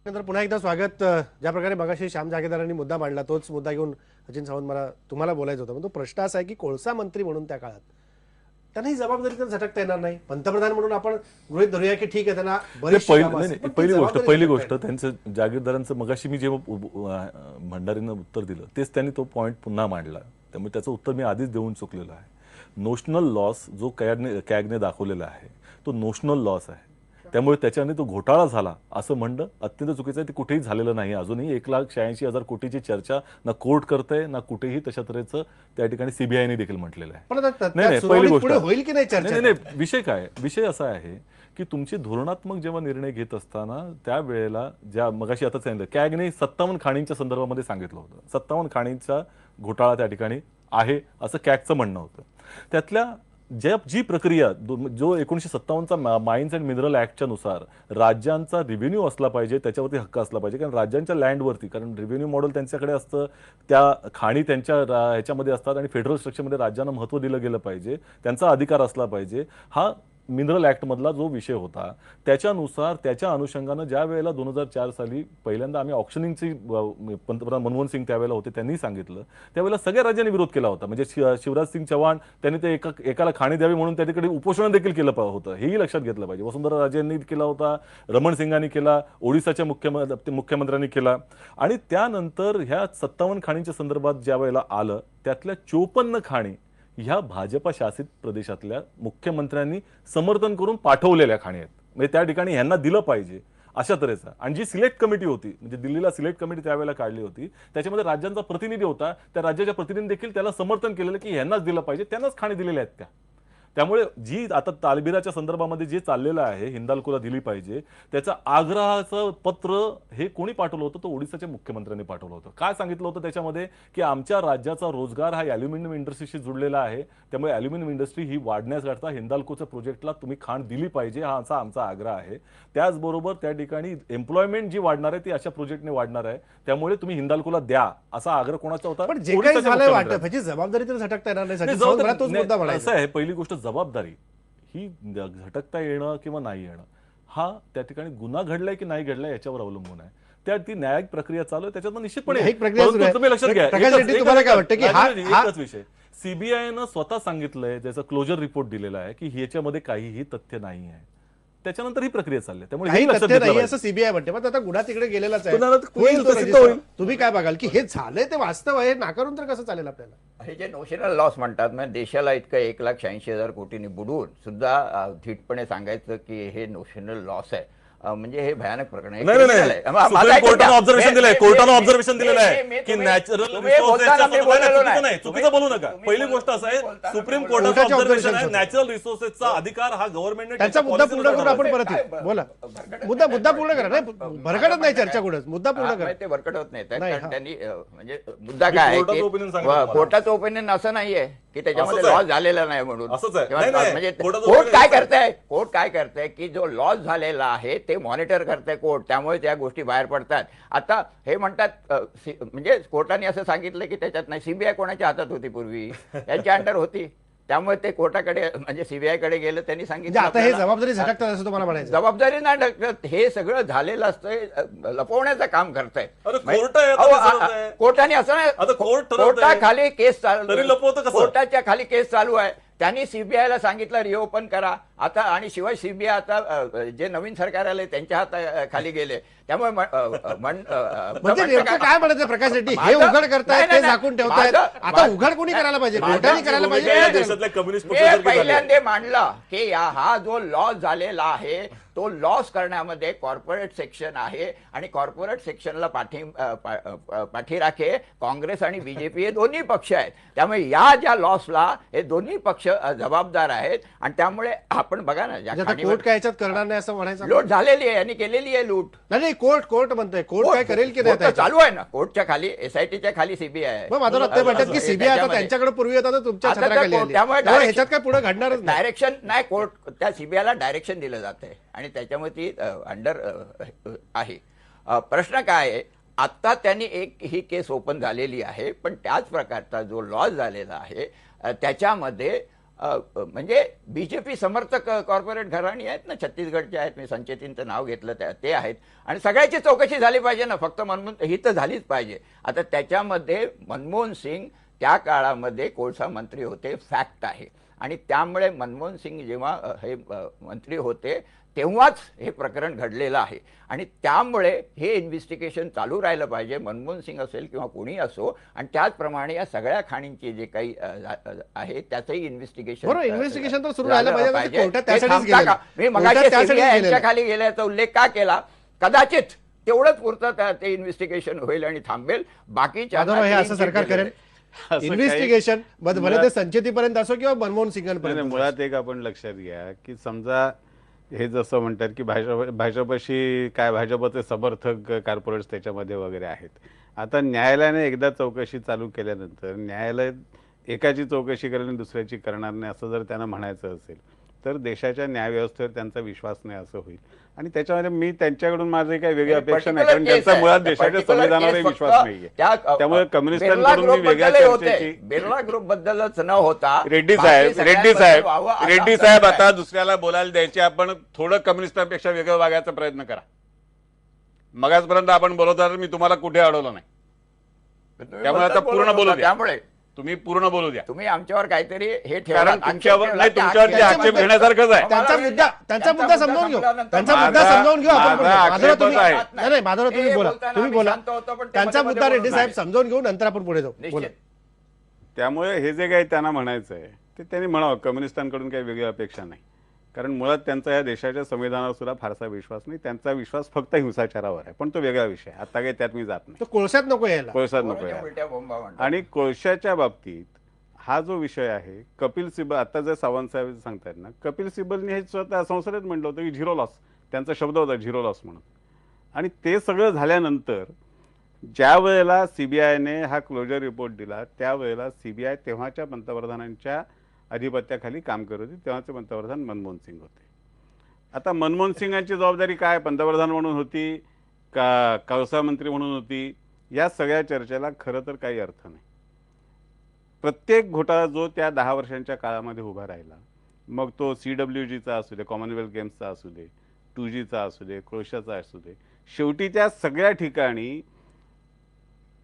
नंतर पुन्हा एकदा स्वागत. ज्या प्रकारे मगाशी श्याम जहागीरदारांनी मुद्दा मांडला तोच मुद्दा घेऊन सचिन सावंत मला तुम्हाला बोलायचं होतं. पण तो प्रश्न असा आहे की कोळसा मंत्री म्हणून त्या काळात त्यांना ही जबाबदारी तर झटकता येणार नाही. पंतप्रधान म्हणून आपण गृहीत धरूया की ठीक आहे, त्यांना नाही, बरीचशी कामं असतील, पण ती पहिली जबाबदारी गोष्ट झटकता येत त्यांचं जागीरदारांचं मगाशी मी जेव्हा भंडारीनं उत्तर दिलं तेच त्यांनी तो पॉईंट पुन्हा मांडला. त्यामुळे त्याचं उत्तर मी आधीच देऊन चुकलेलं आहे. नोशनल लॉस जो कॅगने दाखवलेला आहे तो नोशनल लॉस आहे. त्यामुळे त्याच्याने तो घोटाळा झाला असं म्हणणं अत्यंत चुकीचं आहे. ते कुठेही झालेलं नाही. अजूनही 1,86,000 कोटीची चर्चा ना कोर्ट करतंय ना कुठेही तशा तऱ्हेचं त्या ठिकाणी सीबीआयने देखील म्हटलेलं आहे. पण आता नाही, त्या पहिली सुनावणीत गोष्ट पुढे होईल की नाही चर्चा? नाही, नाही, विषय काय, विषय असा आहे की तुमची धोरणात्मक जेव्हा निर्णय घेत असताना त्यावेळेला ज्या मगाशी आता सांगितलं कॅगने 57 खाणींच्या संदर्भामध्ये सांगितलं होतं. 57 खाणींचा घोटाळा त्या ठिकाणी आहे असं कॅगचं म्हणणं होतं. त्यातल्या जी प्रक्रिया जो 1957चा माइन्स अँड मिनरल ऍक्टच्या नुसार राज्यांचा रिव्हेन्यू असला पाहिजे, त्याच्यावरती हक्क असला पाहिजे. कारण राज्यांच्या लँडवरती, कारण रिव्हेन्यू मॉडेल त्यांच्याकडे असतं, त्या खाणी त्यांच्या ह्याच्यामध्ये असतात आणि फेडरल स्ट्रक्चरमध्ये राज्यांना महत्त्व दिलं गेलं पाहिजे, त्यांचा अधिकार असला पाहिजे. हा मिनरल ऍक्ट मधला जो विषय होता त्याच्यानुसार त्याच्या अनुषंगानं ज्या वेळेला 2004 साली पहिल्यांदा आम्ही ऑक्शनिंगची पंतप्रधान मनमोहन सिंग त्यावेळेला होते, त्यांनी सांगितलं, त्यावेळेला सगळ्या राज्यांनी विरोध केला होता. म्हणजे शिवराज सिंग चौहान त्यांनी ते एकाला खाणी द्यावी म्हणून त्या तिकडे उपोषण देखील केलं होतं, हेही लक्षात घेतलं पाहिजे. वसुंधरा राजेंनी केला होता, रमण सिंगांनी केला, ओडिसाच्या मुख्यमंत्र्यांनी केला. आणि त्यानंतर ह्या 57 खाणींच्या संदर्भात ज्या वेळेला आलं त्यातल्या 54 खाणी ह्या भाजपा शासित प्रदेशातल्या मुख्यमंत्र्यांनी समर्थन करून पाठवलेल्या खाणी आहेत. म्हणजे त्या ठिकाणी ह्यांना दिलं पाहिजे अशा तऱ्हेचा. आणि जी सिलेक्ट कमिटी होती, म्हणजे दिल्लीला सिलेक्ट कमिटी त्यावेळेला काढली होती, त्याच्यामध्ये राज्यांचा प्रतिनिधी होता. त्या राज्याच्या प्रतिनिधी देखील त्याला समर्थन केलेलं की ह्यांनाच दिलं पाहिजे, त्यांनाच खाणी दिलेल्या आहेत त्या. त्यामुळे जी आता तालबीराच्या संदर्भामध्ये जे चाललेलं आहे, हिंदाल्कोला दिली पाहिजे, त्याचं आग्रहाचं पत्र हे कोणी पाठवलं होतं? तो ओडिसाच्या मुख्यमंत्र्यांनी पाठवलं होतं. काय सांगितलं होतं त्याच्यामध्ये की आमच्या राज्याचा रोजगार हा ॲल्युमिनियम इंडस्ट्रीशी जुडलेला आहे, त्यामुळे ॲल्युमिनियम इंडस्ट्री ही वाढण्याकरता हिंदाल्कोच्या प्रोजेक्टला तुम्ही खाण दिली पाहिजे, हा आमचा आग्रह आहे. त्याचबरोबर त्या ठिकाणी एम्प्लॉयमेंट जी वाढणार आहे ती अशा प्रोजेक्टने वाढणार आहे, त्यामुळे तुम्ही हिंदाल्कोला द्या असा आग्रह कोणाचा होता? पण जे काही ओडिसाच्या झालंय मुख्यमंत्र्यांचा. वाटप ह्याची जबाबदारी तर झटकता येणार नाही. नाही, सचिन सावंत मला तोच मुद्दा असं म्हणायचा. आहे, पहिली गोष्ट जबाबदारी ही झटकता येणं किंवा नाही येणं हा त्या ठिकाणी गुन्हा घडलाय की नाही घडलाय याच्यावर अवलंबून आहे. त्या ती न्यायिक प्रक्रिया चालू आहे, त्याच्यातून निश्चितपणे न्यायिक प्रक्रिया सुरू आहे. परंतु तुम्ही लक्षात घ्या, प्रकाश रेड्डी, तुम्हाला काय वाटतं की एकच विषय सीबीआयनं स्वतः सांगितलंय, त्याचा क्लोजर रिपोर्ट दिलेला आहे की ह्याच्यामध्ये काहीही तथ्य नाही आहे. त्याच्यानंतर ही प्रक्रिया चालली आहे. त्यामुळे काही हे लक्षात तथ्य घेतलं नाही पाहिजे. असं सीबीआय म्हणते, पण आता गुन्हा तिकडे गेलेलाच आहे. पुन्हा होईल तो तसं register. होईल. तुम्ही काय बघाल की हे झालंय ते वास्तव आहे, नाकारून तर कसं चालेल आपल्याला? हे जे नोशनल लॉस म्हणतात, म्हणजे देशाला इतकं 1,86,000 कोटींनी बुडवून सुद्धा धीटपणे सांगायचं की हे नोशनल लॉस आहे, म्हणजे हे भयानक प्रकरण आहे. नाही, नाही, नाही. सुप्रीम कोर्टानं ऑब्झर्वेशन दिलंय, कोर्टानं ऑब्झर्वेशन दिलेलं आहे की नॅचरल चुकीचं बोलू नका. पहिली गोष्ट असं आहे, सुप्रीम कोर्टाचं कोर्टाचे ऑब्झर्वेशन आहे, observations नॅचरल रिसोर्सेसचा अधिकार हा गव्हर्नमेंटने त्यांचा मुद्दा पूर्ण करून आपण परत येऊ. बोला, मुद्दा पूर्ण करा. नाही भरकटत नाही चर्चा कुठंच, मुद्दा पूर्ण करा. ते भरकट होत नाही, नाही, कारण हा. त्यांनी म्हणजे मुद्दा काय आहे कोर्टाचं की opinion सांगितलं तुम्हाला. कोर्टाचं ओपिनियन असं नाहीये की त्याच्यामध्ये असंच आहे. लॉस झालेला नाही म्हणून. असंच आहे. किंवा नाही, नाही. म्हणजे कोर्टाचं कोर्ट opinion काय असंच आहे. करताय, कोर्ट काय करताय की जो लॉस झालेला आहे ते मॉनिटर करताय कोर्ट, त्यामुळे त्या गोष्टी बाहेर पडतात. आता हे म्हणतात म्हणजे कोर्टाने असं सांगितलं की त्याच्यात नाही, सीबीआय कोणाच्या हातात होती पूर्वी, यांच्या अंडर होती, त्यामुळे ते कोर्टाकडे म्हणजे सीबीआय कडे गेलं, त्यांनी म्हणजे सांगितलं आता हे आपल्याला. जबाबदारी झटकतात असं तुम्हाला म्हणायचं? जबाबदारी नाही ढकलत, हे सगळं झालेलं असतंय, लपवण्याचं काम करतायत. अरे कोर्ट आहे, आता विचारत आहे. कोर्टाने असं नाही, आता कोर्ट ठरवतंय. कोर्टाखाली केस चालू, तरी लपवतं कसं? कोर्टाच्या खाली केस चालू आहे. त्यांनी सीबीआयला सांगितलं रिओपन करा आता, आणि शिवाय सीबीआय आता जे नवीन सरकार आले त्यांच्या हाताखाली गेले, त्यामुळे म्हणजे नेमकं काय म्हणायचं प्रकाश रेड्डी? हे उघड करतायत, ते झाकून ठेवतायत. आता उघड कोणी करायला पाहिजे? कोर्टाने करायला या पाहिजे. देशातल्या कम्युनिस्ट हे पक्षासारखे झाले. पहिल्यांदा मांडला की हा जो लॉस झालेला आहे तो लॉस करण्यामध्ये कॉर्पोरेट सेक्शन आहे, आणि कॉर्पोरेट सेक्शनला पाठीराखे काँग्रेस आणि बीजेपी हे दोन्ही पक्ष आहेत. त्यामुळे या ज्या लॉसला हे दोन्ही पक्ष जबाबदार आहेत, आणि त्यामुळे आपण बघा ना, ज्या म्हणजे आता कोर्ट काय याच्यात करणार नाही असं म्हणायचं? लूट झालेली आहे, यांनी केलेली आहे लूट. नाही कोर्ट म्हणतोय, कोर्ट काय करेल की नाही? कोर्ट तर चालू आहे ना, कोर्टच्या खाली एसआयटीच्या खाली सीबीआय आहे. मग माझं ते म्हणतात की सीबीआय आता त्याच्यामध्ये- त्यांच्याकडे पूर्वी होता, तर तुमच्या आता छत्राखाली त्या आली. त्यामुळे त्यामुळे ह्याच्यात काय पुढे घडणारच नाही. डायरेक्शन नाही, कोर्ट त्या सीबीआयला डायरेक्शन दिलं जातंय आणि त्याच्यामुळे ती अंडर आहे. प्रश्न काय आहे, आता त्यांनी ही केस ओपन झालेली आहे, पण त्याच प्रकारचा जो लॉस झालेला आहे त्याच्यामध्ये म्हणजे बीजेपी समर्थक कॉर्पोरेट घराणी आहेत ना, छत्तीसगडचे आहेत, मी संचेतींचं नाव घेतलं ते आहेत, आणि सगळ्याची चौकशी झाली पाहिजे ना, फक्त मनमोहन ही तर झालीच पाहिजे. आता त्याच्यामध्ये मनमोहन सिंग त्या काळामध्ये कोळसा मंत्री होते, फॅक्ट आहे. आणि त्यामुळे मनमोहन सिंग जेव्हा हे मंत्री होते तेव्हाच हे प्रकरण घडलेलं आहे आणि त्यामुळे हे इन्व्हेस्टिगेशन चालू राहिलं पाहिजे, मनमोहन सिंग असेल किंवा कोणी असो. आणि त्याचप्रमाणे या सगळ्या खाणींची जे काही आहे त्याचंही इन्व्हेस्टिगेशन बरोबर, investigation तर सुरू राहिलं पाहिजे, म्हणजे कोर्टात हे त्यासाठीच थांबता गेलेलं. का? मी कोर्टात मगाशी त्यासाठीच CBI यांच्या गेलेलं. खाली गेल्याचा उल्लेख का केला? कदाचित तेवढंच पुरतं ते इन्व्हेस्टिगेशन होईल आणि थांबेल. बाकीच्या माधवराव, हे असं सरकार करेल असं काही- इन्व्हेस्टिगेशन भले ते मुळात- संचेतीपर्यंत असो किंवा मनमोहन नाही, सिंगांपर्यंत मुळात एक आपण लक्षात घ्या की समजा हे जसं म्हणतात की भाजपशी काय भाजपचे समर्थक कॉर्पोरेट्स त्याच्यामध्ये वगैरे आहेत. आता न्यायालयाने एकदा चौकशी चालू केल्यानंतर न्यायालय एकाची चौकशी करेल आणि दुसऱ्याची करणार नाही असं जर त्यांना म्हणायचं असेल तर देशाच्या न्यायव्यवस्थेवर त्यांचा विश्वास नाही असं होईल. आणि त्याच्यामध्ये मी त्यांच्याकडून माझे काही वेगळी अपेक्षा नाही, कारण त्यांचा मुळात देशाच्या संविधानावर विश्वास नाहीये. त्यामुळे कम्युनिस्टांकडून मी वेगळ्या चर्चेची बिर्ला ग्रुप बद्दलच न होता रेड्डी बाकी साहेब सगळ्यांबद्दल व्हावं असं रेड्डी आपलं साहेब म्हणणं आता आहे. दुसऱ्याला बोलायला द्यायचे, आपण थोडं कम्युनिस्टांपेक्षा वेगळं वागायचा प्रयत्न करा. मगाचपर्यंत आपण बोलत आहात, मी तुम्हाला कुठे अडवलं नाही. तुम्ही त्यामुळे आता बोलत पूर्ण होता, बोलू द्या. त्यामुळे तुम्ही पूर्ण बोलू द्या, तुम्ही आमच्यावर काहीतरी हे कारण तुमच्यावर नाही, तुमच्यावरती आक्षेप आक्षेप घेण्यासारखच आहे. त्यांचा मुद्दा समजावून घेऊ, त्यांचा मुद्दा समजावून घेऊ आपण. माझा माधवराव आक्षेपच तुम्ही आहे. नाही माधवराव तुम्ही बोला, तुम्ही बोला. त्यांचा मुद्दा रेड्डी रेड्डी साहेब समजावून घेऊ, नंतर आपण पुढे जाऊ. बोला. त्यामुळे हे जे काही त्यांना म्हणायचं आहे ते त्यांनी म्हणावं. कम्युनिस्टांकडून काही वेगळी अपेक्षा नाही, कारण मुळात त्यांचा या देशाच्या संविधानावर सुद्धा फारसा विश्वास नाही. त्यांचा विश्वास फक्त हिंसाचारावर आहे, पण तो वेगळा विषय आहे. आता काही त्यात मी जात नाही. तो कोळशात नको यायला. कोळसात नको यायला. उलट्या बोंबा म्हणतात. आणि कोळशाच्या बाबतीत हा जो विषय आहे, कपिल सिब्बल आता जे सावंत साहेब सांगतायत ना, कपिल सिब्बलने हे स्वतः संसदेत म्हटलं होतं की झिरो लॉस, त्यांचा शब्द होता झिरो लॉस म्हणून. आणि ते सगळं झाल्यानंतर ज्या वेळेला सीबीआयने हा क्लोजर रिपोर्ट दिला त्यावेळेला सीबीआय तेव्हाच्या पंतप्रधानांच्या अधिपत्याखाली काम करत होती. तेव्हाचे पंतप्रधान मनमोहन सिंग होते. आता मनमोहन सिंगांची जबाबदारी काय, पंतप्रधान म्हणून होती का कोळसा मंत्री म्हणून होती, या सगळ्या चर्चेला खरं तर काही अर्थ नाही. प्रत्येक घोटाळा जो त्या 10 वर्षांच्या काळामध्ये उभा राहिला, मग तो CWGचा असू दे, कॉमनवेल्थ गेम्सचा असू दे, 2Gचा असू दे, कोळशाचा असू दे, शेवटी त्या सगळ्या ठिकाणी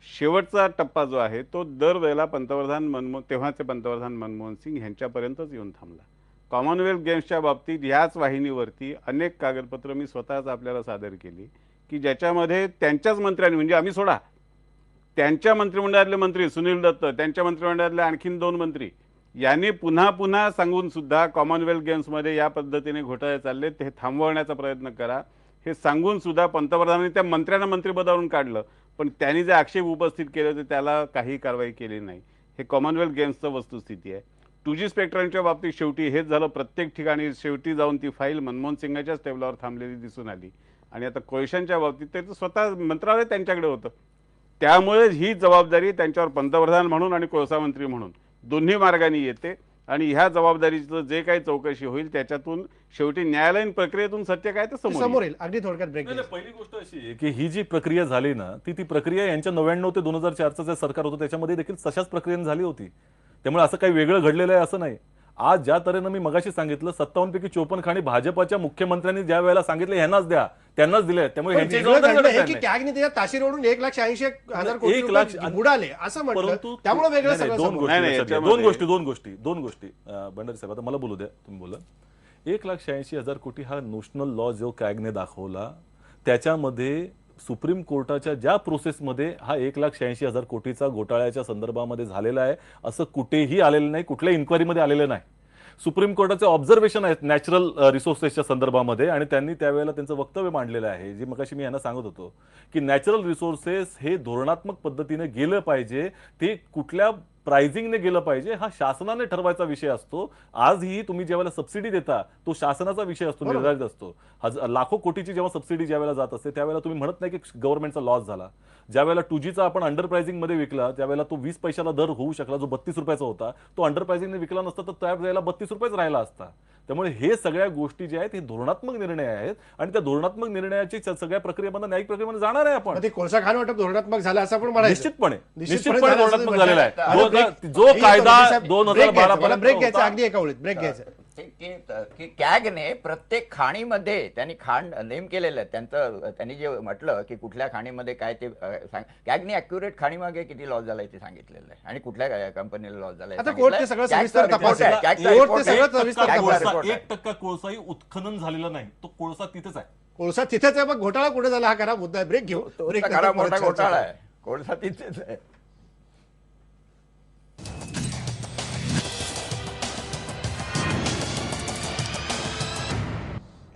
शेवटचा टप्पा जो आहे तो दरवेळेला तेव्हाचे पंतप्रधान मनमोहन सिंग यांच्यापर्यंतच येऊन थांबला. कॉमनवेल्थ गेम्सच्या बाबतीत ह्याच वाहिनीवरती अनेक कागदपत्र मी स्वतःच आपल्याला सादर केली की ज्याच्यामध्ये त्यांच्याच मंत्र्यांनी, म्हणजे आम्ही सोडा, त्यांच्या मंत्रिमंडळातले मंत्री सुनील दत्त, त्यांच्या मंत्रिमंडळातले आणखीन 2 मंत्री यांनी पुन्हा पुन्हा सांगून सुद्धा कॉमनवेल्थ गेम्समध्ये या पद्धतीने घोटाळे चालले, ते थांबवण्याचा प्रयत्न करा हे सांगून सुद्धा पंतप्रधानांनी त्या मंत्र्यांना मंत्रिपदावरून काढलं. पण त्यांनी जे आक्षेप उपस्थित केले होते त्याला काही कारवाई केली नाही. हे कॉमनवेल्थ गेम्सचं वस्तुस्थिती आहे. 2G स्पेक्ट्रमच्या बाबतीत शेवटी हेच झालं. प्रत्येक ठिकाणी शेवटी जाऊन ती फाईल मनमोहन सिंगाच्याच टेबलावर थांबलेली दिसून आली. आणि आता कोळशांच्या बाबतीत ते स्वतः मंत्रालय त्यांच्याकडे होतं. त्यामुळे ही जबाबदारी त्यांच्यावर पंतप्रधान म्हणून आणि कोळसा मंत्री म्हणून दोन्ही मार्गाने येते. आणि ह्या जबाबदारीचं जे काही चौकशी होईल त्याच्यातून शेवटी न्यायालयीन प्रक्रियेतून सत्य काय ते समोर येईल. अगदी थोडक्यात ब्रेक. नाही, पहिली गोष्ट अशी आहे की ही जी प्रक्रिया झाली ना ती प्रक्रिया यांच्या 99 ते 2004चं जे सरकार होतं त्याच्यामध्ये देखील तशाच प्रक्रियेने झाली होती. त्यामुळे असं काही वेगळं घडलेलं आहे असं नाही. आज ज्या तऱ्हेनं मी मगाशी सांगितलं 57 पैकी 54 खाणी भाजपच्या मुख्यमंत्र्यांनी ज्या वेळेला सांगितलं ह्यांनाच द्या, त्यांनाच दिले. त्यामुळे ह्यांची जबाबदारी घडत नाही. कॅगने त्याच्या ताशीर ओढून 1,80,000 कोटी 1 लाख रुपये बुडाले असं म्हटलं. परंतु त्यामुळे वेगळं नाही, सगळं दोन समोर. गोष्टी नाही, लक्षात घ्या. याच्यामध्ये- दोन गोष्टी भंडारी साहेब, आता मला बोलू द्या, तुम्ही बोला. 1,86,000 कोटी हा नोशनल लॉ जो कॅगने दाखवला त्याच्यामध्ये सुप्रीम कोर्टाच्या ज्या प्रोसेसमध्ये हा 1,86,000 कोटीचा घोटाळ्याच्या संदर्भामध्ये झालेला आहे असं कुठेही आलेलं नाही, कुठल्याही इन्क्वायरीमध्ये आलेलं नाही. सुप्रीम कोर्टाचे ऑब्झर्वेशन आहेत नॅचरल रिसोर्सेसच्या संदर्भामध्ये आणि त्यांनी त्यावेळेला त्यांचं वक्तव्य मांडलेलं आहे, जे मगाशी मी यांना सांगत होतो की नॅचरल रिसोर्सेस हे धोरणात्मक पद्धतीने गेलं पाहिजे, ते कुठल्या प्राइसिंगने गेलं पाहिजे हा शासनाने ठरवायचा विषय असतो. आजही तुम्ही ज्यावेळेला सबसिडी देता तो शासनाचा विषय असतो, निर्धारित असतो. लाखो कोटीची जेव्हा सबसिडी ज्यावेळेला जात असते त्यावेळेला तुम्ही म्हणत नाही की गव्हर्नमेंटचा लॉस झाला. ज्यावेळेला 2Gचा आपण अंडर प्राइसिंग मध्ये विकला त्यावेळेला तो 20 पैशाला दर होऊ शकला, जो 32 रुपयाचा होता तो अंडर प्राइसिंगने विकला नसता तर त्यावेळेला 32 रुपयेच राहिला असता. त्यामुळे हे सगळ्या गोष्टी जे आहेत हे धोरणात्मक निर्णय आहेत आणि त्या धोरणात्मक निर्णयाची सगळ्या प्रक्रियेमध्ये न्यायिक प्रक्रियेमध्ये जाणार आहे आपण. ते कोळसा खान वाटप धोरणात्मक झालं असं आपण म्हणायचं. निश्चितपणे धोरणात्मक झालेला आहे. जो कायदा 2012 ब्रेक घ्यायचा, अगदी एका वेळेत ब्रेक घ्यायचा. की कॅगने प्रत्येक खाणीमध्ये त्यांनी खाण नेम केलेलं आहे. त्यांनी जे म्हटलं की कुठल्या खाणीमध्ये काय ते कॅगने अॅक्युरेट खाणीमागे किती लॉस झालाय ते सांगितलेलं आहे आणि कुठल्या कंपनीला लॉस झालाय आता कोर्ट ते सगळं सविस्तर तपासेल. कोर्ट ते सगळं सविस्तर तपासेल. 1% कोळसाही उत्खनन झालेला नाही, तो कोळसा तिथेच आहे. कोळसा तिथेच आहे, मग घोटाळा कुठे झाला हा खरा मुद्दा आहे. ब्रेक घेऊ. ब्रेक नंतर परत मोठा चर्चा घोटाळा करू. आहे. कोळसा तिथेच आहे.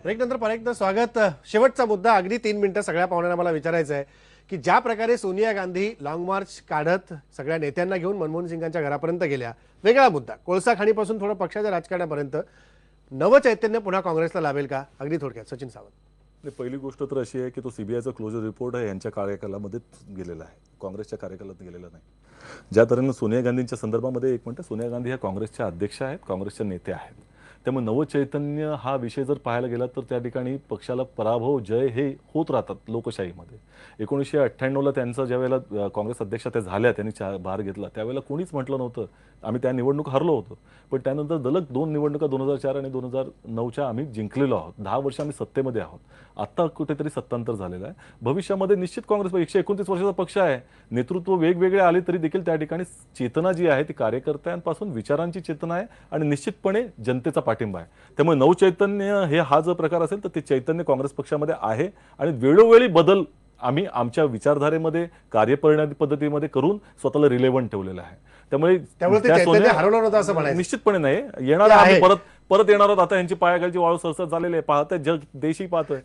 ब्रेक नंतर परत एकदा स्वागत. शेवटचा मुद्दा अगदी 3 मिनिटं सगळ्या पाहुण्यांना मला विचारायचं आहे की ज्या प्रकारे सोनिया गांधी लॉंग मार्च काढत सगळ्या नेत्यांना घेऊन मनमोहन सिंगांच्या घरापर्यंत गेल्या, वेगळा मुद्दा. कोळसा खाणीपासून थोडं पक्षाच्या राजकारणापर्यंत नवचैतन्य पुन्हा काँग्रेसला लाभेल का? अगदी थोडक्यात सचिन सावंत. पहिली गोष्ट तर अशी आहे की तो सीबीआयचा क्लोजर रिपोर्ट आहे यांच्या कार्यकालामध्ये गेलेला आहे, काँग्रेसच्या कार्यकालात गेलेला नाही. ज्या तऱ्हेनं सोनिया गांधींच्या संदर्भामध्ये एक म्हणतं, सोनिया गांधी ह्या काँग्रेसच्या अध्यक्ष आहेत, काँग्रेसच्या नेते आहेत. त्यामुळे नवचैतन्य हा विषय जर पाहायला गेला तर त्या ठिकाणी पक्षाला पराभव जय हे होत राहतात लोकशाहीमध्ये. 1998ला त्यांचा ज्यावेळेला काँग्रेस अध्यक्ष त्या झाल्या, त्यांनी भार घेतला, त्यावेळेला कोणीच म्हटलं नव्हतं आम्ही त्या निवडणूक हरलो होतो. पण त्यानंतर दलग 2 निवडणुका 2004 आणि 2009च्या आम्ही जिंकलेलो आहोत. 10 वर्ष आम्ही सत्तेमध्ये आहोत. आता कुठेतरी सत्तांतर झालेलं आहे. भविष्यामध्ये निश्चित काँग्रेस 129 वर्षाचा पक्ष आहे. नेतृत्व वेगवेगळे आले तरी देखील त्या ठिकाणी चेतना जी आहे ती कार्यकर्त्यांपासून विचारांची चेतना आहे आणि निश्चितपणे जनतेचा पाठिंबा आहे. त्यामुळे नवचैतन्य हे हा जर प्रकार असेल तर ते चैतन्य काँग्रेस पक्षामध्ये आहे आणि वेळोवेळी बदल आम्ही आमच्या विचारधारेमध्ये कार्यप्रणाली पद्धतीमध्ये करून स्वतःला रिलेव्हंट ठेवलेलं आहे. त्यामुळे ते चैतन्य हरवलं नव्हतं असं म्हणायचं. निश्चितपणे नाही येणार आहे. परत येणार आहोत. आता यांची पायाखालची वाळू सरसर झालेली आहे. पाहताय जग, देशही पाहतोय.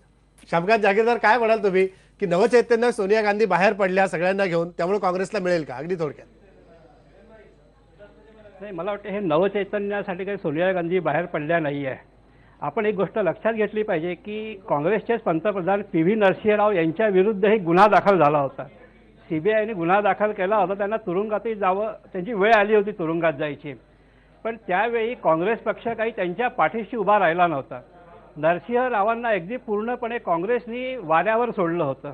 शामकांत जागीरदार, काय म्हणाल तुम्ही की नवचैतन्य सोनिया गांधी बाहेर पडल्या सगळ्यांना घेऊन, त्यामुळे काँग्रेसला मिळेल का? अगदी थोडक्यात. नाही, मला वाटतं हे नवचैतन्यासाठी काही सोनिया गांधी बाहेर पडल्या नाही आहे. आपण एक गोष्ट लक्षात घेतली पाहिजे की काँग्रेसचेच पंतप्रधान PV नरसिंहराव यांच्या विरुद्धही गुन्हा दाखल झाला होता. CBIने गुन्हा दाखल केला होता. त्यांना तुरुंगातही जावं, त्यांची वेळ आली होती तुरुंगात जायची. पण त्यावेळी काँग्रेस पक्ष काही त्यांच्या पाठीशी उभा राहिला नव्हता. नरसिंहरावांना अगदी पूर्णपणे काँग्रेसनी वाऱ्यावर सोडलं होतं.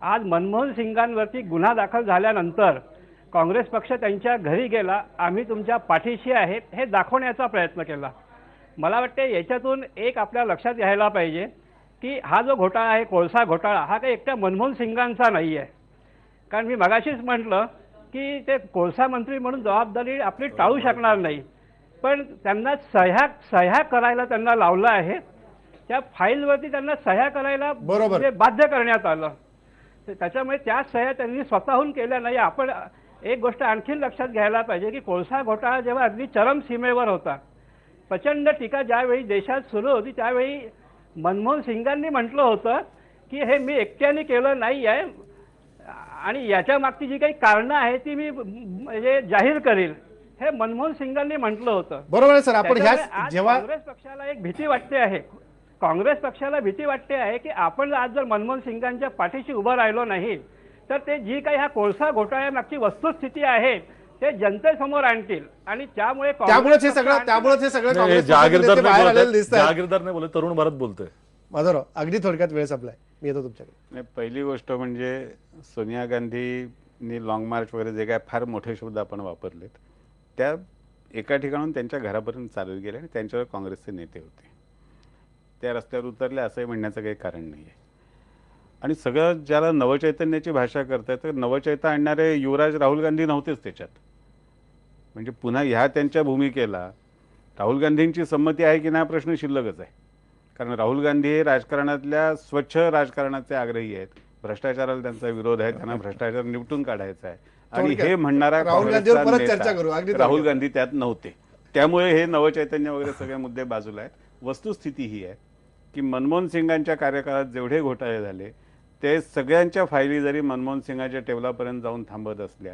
आज मनमोहन सिंगांवरती गुन्हा दाखल झाल्यानंतर काँग्रेस पक्ष त्यांच्या घरी गेला, आम्ही तुमच्या पाठीशी आहे हे दाखवण्याचा प्रयत्न केला. मला वाटते याच्यातून एक आपल्या लक्षात घ्यायला पाहिजे की हा जो घोटाळा आहे, कोळसा घोटाळा, हा काही एकट्या मनमोहन सिंगांचा नाही आहे. कारण मी मगाशीच म्हटलं की ते कोळसा मंत्री म्हणून जबाबदारी आपली टाळू शकणार नाही, पण त्यांना सह्या करायला त्यांना लावलं आहे. त्या फाईलवरती त्यांना सह्या करायला म्हणजे बाध्य करण्यात आलं. त्याच्यामुळे त्या सह्या त्यांनी स्वतःहून केल्या नाही. आपण एक गोष्ट आणखीन लक्षात घ्यायला पाहिजे की कोळसा घोटाळा जेव्हा अगदी चरम सीमेवर होता, प्रचंड टीका ज्यावेळी देशात सुरू होती, त्यावेळी मनमोहन सिंगांनी म्हटलं होतं की हे मी एकट्याने केलं नाही आहे आणि याच्या मागची जी काही कारणं आहेत ती मी म्हणजे जाहीर करेल, हे मनमोहन सिंगांनी म्हटलं होतं. बरोबर आहे सर. आपण जेव्हा काँग्रेस पक्षाला एक भीती वाटते आहे, काँग्रेस पक्षाला भीती वाटते आहे की आपण आज जर मनमोहन सिंगांच्या पाठीशी उभं राहिलो नाही तर ते जी काही हा कोळसा घोटाळ्यामागची वस्तुस्थिती आहे ते जनतेसमोर आणतील आणि त्यामुळे हे सगळं जागीरदार नाही बोलत, तरुण भारत बोलतोय. माझा अगदी थोडक्यात वेळ संपलाय, मी येतो तुमच्याकडे. पहिली गोष्ट म्हणजे सोनिया गांधींनी लॉंग मार्च वगैरे जे काय फार मोठे शब्द आपण वापरलेत, त्या एका ठिकाणून त्यांच्या घरापर्यंत चालत गेले आणि त्यांच्यावर काँग्रेसचे नेते होते. त्या रस्त्यावर उतरले असंही म्हणण्याचं काही कारण नाही आहे. आणि सगळं ज्याला नवचैतन्याची भाषा करताय तर नवचैतन्य आणणारे युवराज राहुल गांधी नव्हतेच त्याच्यात. म्हणजे पुन्हा ह्या त्यांच्या भूमिकेला राहुल गांधींची संमती आहे की नाही प्रश्न शिल्लकच आहे. कारण राहुल गांधी हे राजकारणातल्या स्वच्छ राजकारणाचे आग्रही आहेत. भ्रष्टाचाराला त्यांचा विरोध आहे, त्यांना भ्रष्टाचार निपटून काढायचा आहे आणि हे म्हणणारा राहुल गांधी त्यात नव्हते. त्यामुळे हे नवचैतन्य वगैरे सगळे मुद्दे बाजूला आहेत. वस्तुस्थिती ही आहे की मनमोहन सिंगांच्या कार्यकाळात जेवढे घोटाळे झाले ते सगळ्यांच्या फायली जरी मनमोहन सिंगाच्या टेबलापर्यंत जाऊन थांबत असल्या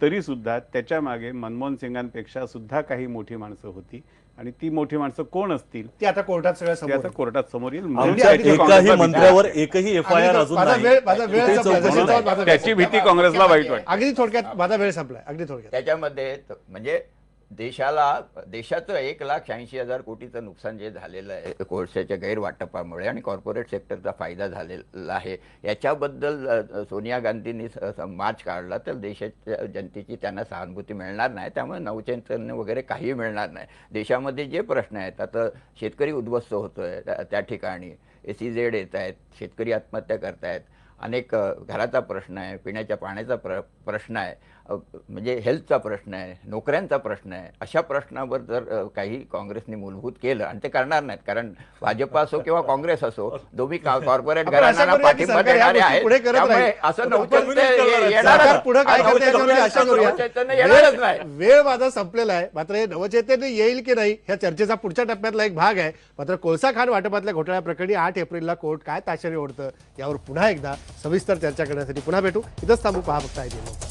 तरी सुद्धा त्याच्या मागे मनमोहन सिंगांपेक्षा सुद्धा काही मोठी माणसं होती आणि ती मोठी माणसं कोण असतील ती आता कोर्टात सगळ्या कोर्टात समोर येईल. एकाही मंत्र्यावर एकही FIR अजून त्याची भीती काँग्रेसला वाईट वाटते. अगदी थोडक्यात माझा वेळ संपलाय. अगदी थोडक्यात त्याच्यामध्ये म्हणजे देशाचं 1,80,000 कोटीचं नुकसान जे झालेलं आहे कोळशाच्या गैरवाटपामुळे आणि कॉर्पोरेट सेक्टरचा फायदा झालेला आहे, याच्याबद्दल सोनिया गांधींनी मार्च काढला तर देशाच्या जनतेची त्यांना सहानुभूती मिळणार नाही. त्यामुळे नवचैतन्य वगैरे काही मिळणार नाही. देशामध्ये जे प्रश्न आहेत, आता शेतकरी उद्ध्वस्त होतोय त्या ठिकाणी, SEZ येत आहेत, शेतकरी आत्महत्या करतायत, अनेक घराचा प्रश्न आहे, पिण्याच्या पाण्याचा प्रश्न आहे, म्हणजे हेल्थचा प्रश्न आहे, नोकऱ्यांचा प्रश्न आहे. अशा प्रश्नावर जर काही काँग्रेसने मूलभूत केलं, आणि ते करणार नाहीत, कारण भाजप असो किंवा काँग्रेस असो, दोन्ही कॉर्पोरेट आपण अशा घराण्यांना करूया की पाठिंबा सरकार या देणारे गोष्टी आहेत. पुढे करत त्यामुळे राहील. असं आपण नवचैतन्य सरकार येणारच. पुढे काय करते याच्यावर आशा करूया. नवचैतन्य येणारच नाही. वेळ माझा संपलेला आहे. मात्र हे नवचैतन्य येईल की नाही ह्या चर्चेचा पुढच्या टप्प्यातला एक भाग आहे. मात्र कोळसा खाण वाटपातल्या घोटाळ्याप्रकरणी 8 एप्रिलला कोर्ट काय ताशेरे ओढतं यावर पुन्हा एकदा सविस्तर चर्चा करण्यासाठी पुन्हा भेटू. इथंच थांबू. पहा फक्त आहे